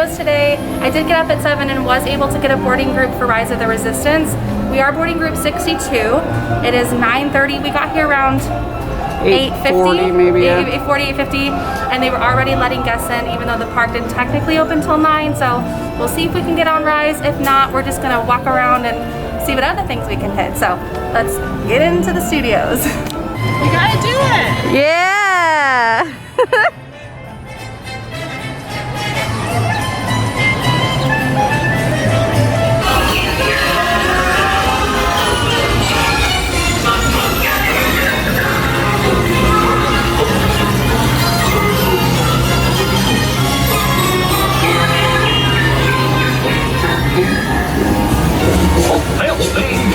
studios today. I did get up at 7 and was able to get a boarding group for Rise of the Resistance. We are boarding group 62. It is 9:30. We got here around 8:50, maybe, yeah. 8:40, 8:50, and they were already letting guests in, even though the park didn't technically open till 9. So we'll see if we can get on Rise. If not, we're just gonna walk around and see what other things we can hit. So let's get into the studios. You gotta do it. Yeah.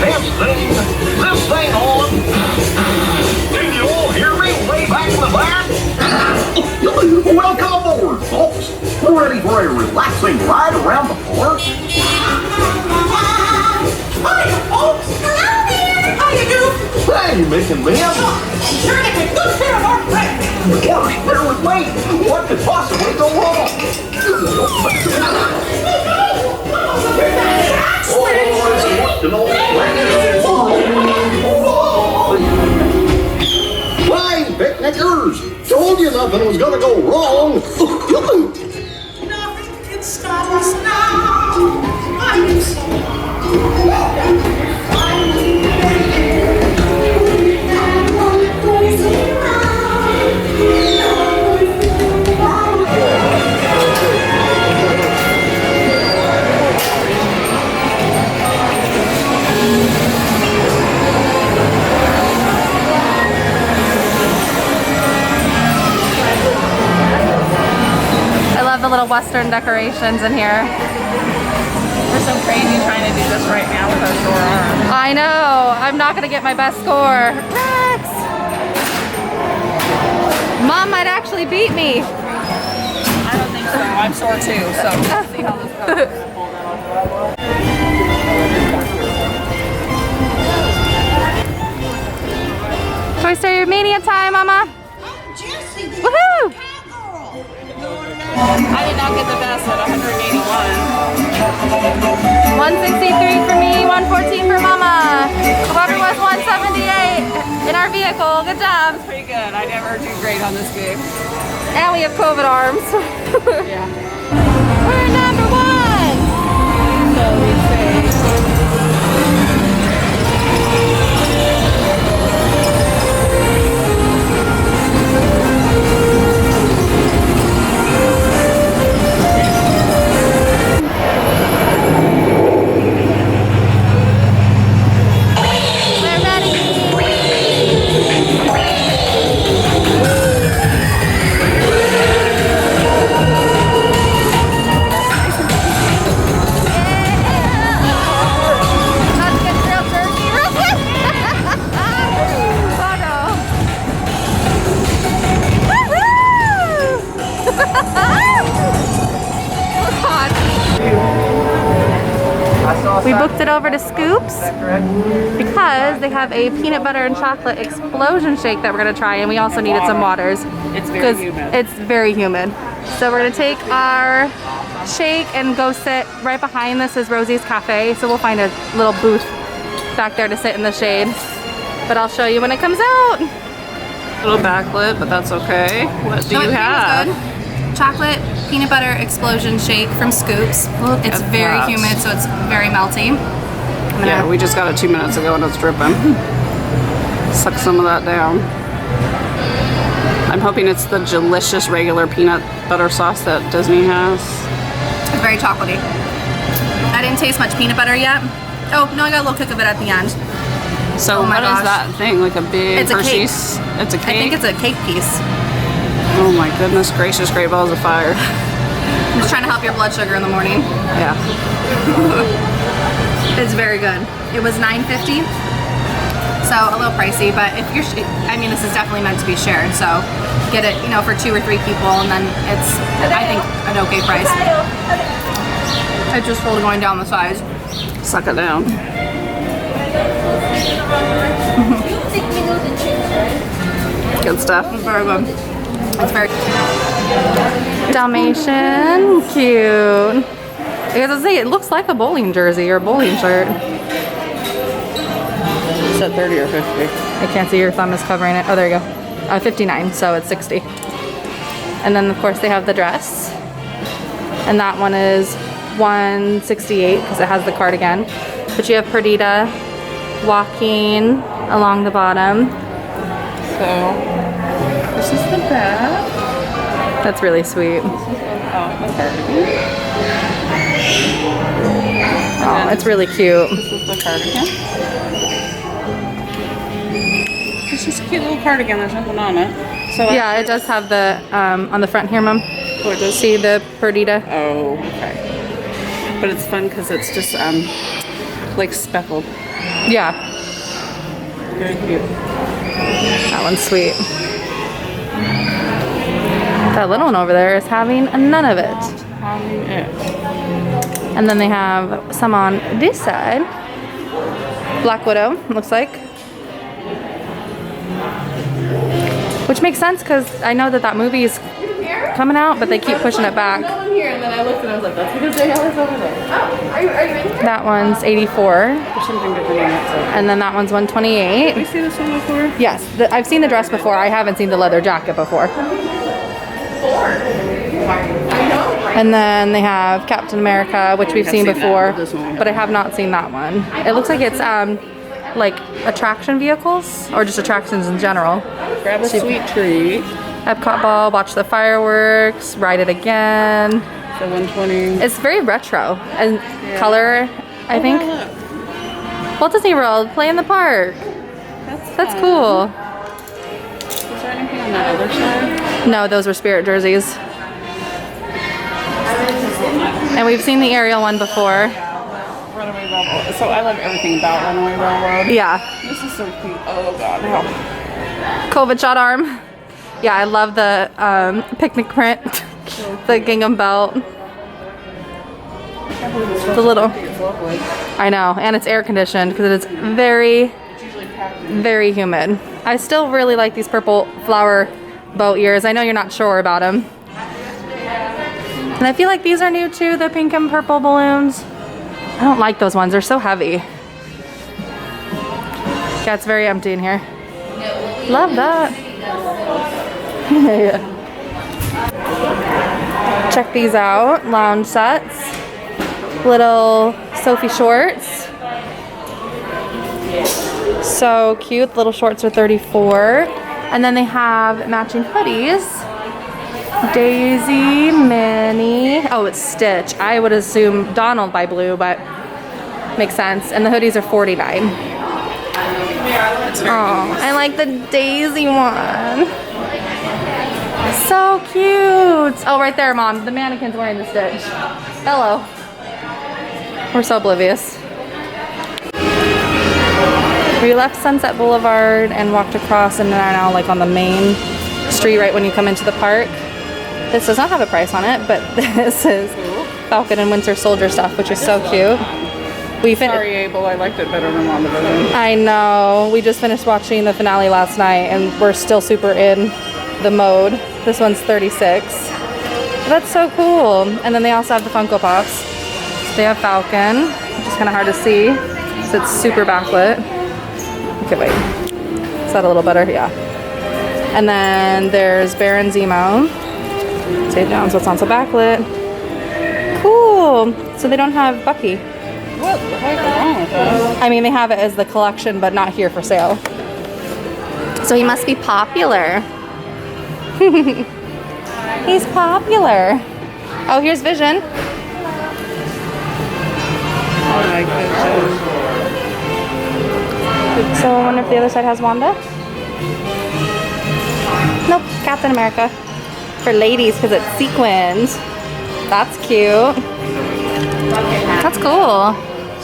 Testing, this thing on. Can you all hear me way back in the back? Welcome aboard, folks. We're ready for a relaxing ride around the park. Hi, folks. Hello there. How you doing? Hey, Mick and Ma'am. Sure to take good care of our friends. First, bear with me. What could possibly go wrong? Fine, picnickers! Told you nothing was gonna go wrong! Nothing can stop us now! I am so The little Western decorations in here. We're so crazy trying to do this right now with our sore arm. I know. I'm not gonna get my best score. Rex! Mom might actually beat me. I don't think so. I'm sore too, so we'll see how this goes. Toy Story Mania time, Mama. Jesse, Woohoo! I did not get the best at 181. 163 for me, 114 for Mama. The water was 178 in our vehicle. Good job. Pretty good. I never do great on this game. And we have COVID arms. Yeah. We're number 1. So we say. We booked it over to Scoops because they have a peanut butter and chocolate explosion shake that we're gonna try, and we also needed some waters. It's very humid. It's very humid. So we're gonna take our shake and go sit right behind this is Rosie's Cafe. So we'll find a little booth back there to sit in the shade. But I'll show you when it comes out. A little backlit, but that's okay. What do you have? Chocolate peanut butter explosion shake from Scoops. It's very humid, so it's very melty. Yeah, we just got it 2 minutes ago and it's dripping. Suck some of that down. I'm hoping it's the delicious regular peanut butter sauce that Disney has. It's very chocolatey. I didn't taste much peanut butter yet. Oh, no, I got a little kick of it at the end. So what is that thing? Like a big Hershey's? It's a cake? I think it's a cake piece. Oh my goodness gracious, great balls of fire. I'm just trying to help your blood sugar in the morning. Yeah. It's very good. It was $9.50, so a little pricey, but if you're, I mean, this is definitely meant to be shared, so get it, you know, for 2 or 3 people, and then it's, I think, an okay price. It's just full going down the sides. Suck it down. Good stuff. It's very good. It's very Dalmatian, cute. I was gonna say, it looks like a bowling jersey or bowling shirt. Is that 30 or 50? I can't see, your thumb is covering it. Oh, there you go. 59, so it's 60. And then of course they have the dress. And that one is 168 because it has the cardigan. But you have Perdita walking along the bottom. So, this is the back. That's really sweet. Oh, the cardigan. Oh, it's really cute. This is the cardigan. It's just a cute little cardigan. There's nothing on it. So Yeah, it does have the, on the front here, Mom. Oh, it does? See the Perdita? Oh, okay. But it's fun because it's just like speckled. Yeah, Very cute. that one's sweet. That little one over there is having none of it. Having it. And then they have some on this side. Black Widow, looks like. Which makes sense because I know that that movie is coming out, but they keep pushing it back. Here, and then I looked and I was like, that's because they have over there. Oh, are you in here? That one's 84, There's something different in it. So. and then that one's 128. Have you seen this one before? Yes, I've seen the dress before. I haven't seen the leather jacket before. And then they have Captain America, which we've have seen seen that. before, This one we but I have not seen that one. It looks like it's like attraction vehicles or just attractions in general. Grab a sweet treat. Epcot Ball, watch the fireworks, ride it again. The 120. It's very retro and color, I think. Oh, look. Walt Disney World, play in the park. That's fun. cool. Is there anything on that other side? No, those were Spirit jerseys. And we've seen the Ariel one before. Runaway Railroad. So I love everything about Runaway Railroad. Yeah. This is so cute. Oh god, help. COVID shot arm. Yeah, I love the picnic print. The gingham belt. The little. It's lovely. I know, and it's air conditioned because it is very, very humid. I still really like these purple flower bow ears. I know you're not sure about them. And I feel like these are new too, the pink and purple balloons. I don't like those ones, they're so heavy. Yeah, it's very empty in here. Love that. Yeah. Check these out, lounge sets. Little Sophie shorts. So cute, little shorts are 34. And then they have matching hoodies. Daisy, Minnie. Oh, it's Stitch. I would assume Donald by Blue, but makes sense. And the hoodies are 49. Oh, I like the Daisy one. So cute. Oh, right there, Mom. The mannequin's wearing the Stitch. Hello. We're so oblivious. We left Sunset Boulevard and walked across and are now like on the main street right when you come into the park. This does not have a price on it, but this is Falcon and Winter Soldier stuff, which is so cute. Sorry, Abel, I liked it better than WandaVision. I know. We just finished watching the finale last night and we're still super in the mode. This one's 36. That's so cool. And then they also have the Funko Pops. So they have Falcon, which is kind of hard to see because it's super backlit. Okay, wait. Is that a little better? Yeah. And then there's Baron Zemo. Save down so it's not so backlit. Cool. So they don't have Bucky. What the heck is wrong with that? I mean, they have it as the collection, but not here for sale. So he must be popular. He's popular. Oh, here's Vision. Oh my goodness. So I wonder if the other side has Wanda. Nope, Captain America. For ladies, because it's sequined. That's cute. That's cool.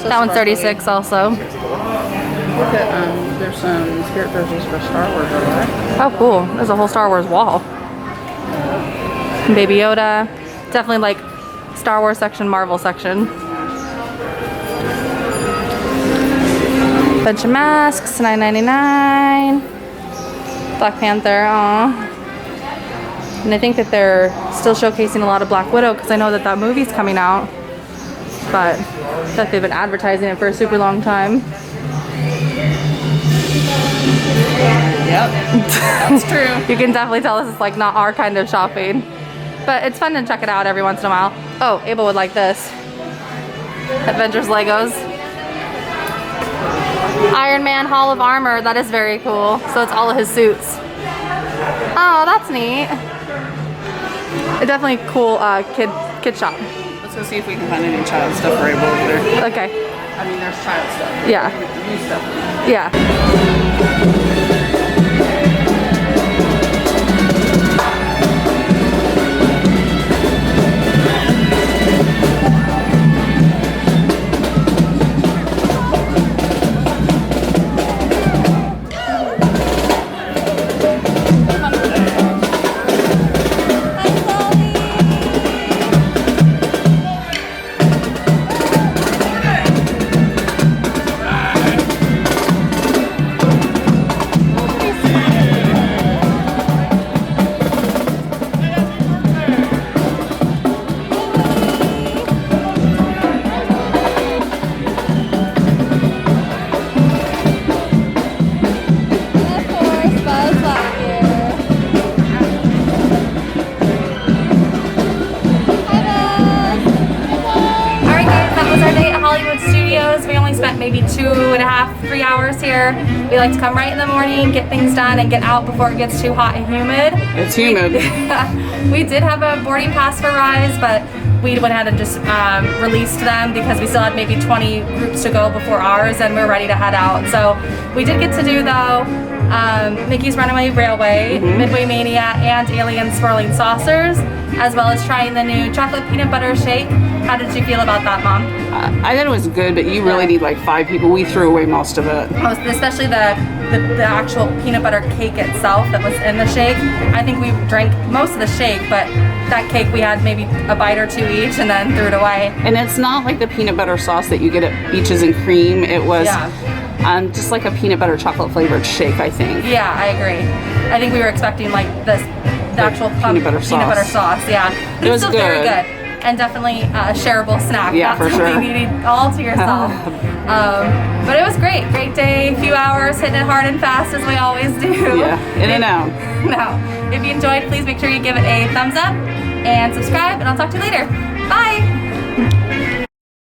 That one's 36 also. Look at, there's some spirit jerseys for Star Wars over there. Oh, cool. There's a whole Star Wars wall. Baby Yoda. Definitely like Star Wars section, Marvel section. Bunch of masks, $9.99. Black Panther, aw. And I think that they're still showcasing a lot of Black Widow because I know that that movie's coming out. But I feel like they've been advertising it for a super long time. Yep, that's true. You can definitely tell this is like not our kind of shopping. But it's fun to check it out every once in a while. Oh, Abel would like this. Avengers Legos. Iron Man Hall of Armor, that is very cool. So it's all of his suits. Oh, that's neat. A definitely cool kid shop. Let's go see if we can find any child stuff for Abel over there. Okay. I mean, there's child stuff. Yeah. New stuff. Yeah. Spent maybe 2.5, 3 hours here. We like to come right in the morning, get things done, and get out before it gets too hot and humid. It's humid. We did have a boarding pass for Rise, but we went ahead and just released them because we still had maybe 20 groups to go before ours, and we're ready to head out. So we did get to do though Mickey's Runaway Railway, Midway Mania, and Alien Swirling Saucers, as well as trying the new chocolate peanut butter shake. How did you feel about that, Mom? I thought it was good, but you really need like 5 people. We threw away most of it. Especially the actual peanut butter cake itself that was in the shake. I think we drank most of the shake, but that cake we had maybe a bite or 2 each and then threw it away. And it's not like the peanut butter sauce that you get at Beaches and Cream. It was just like a peanut butter chocolate flavored shake, I think. Yeah, I agree. I think we were expecting like the actual peanut butter sauce. Yeah, but it was still good. very good. And definitely a shareable snack. Yeah, Not for something sure. you need all to yourself. But it was great. Great day. A few hours, hitting it hard and fast as we always do. Yeah, in and out. No. If you enjoyed, please make sure you give it a thumbs up and subscribe, and I'll talk to you later. Bye!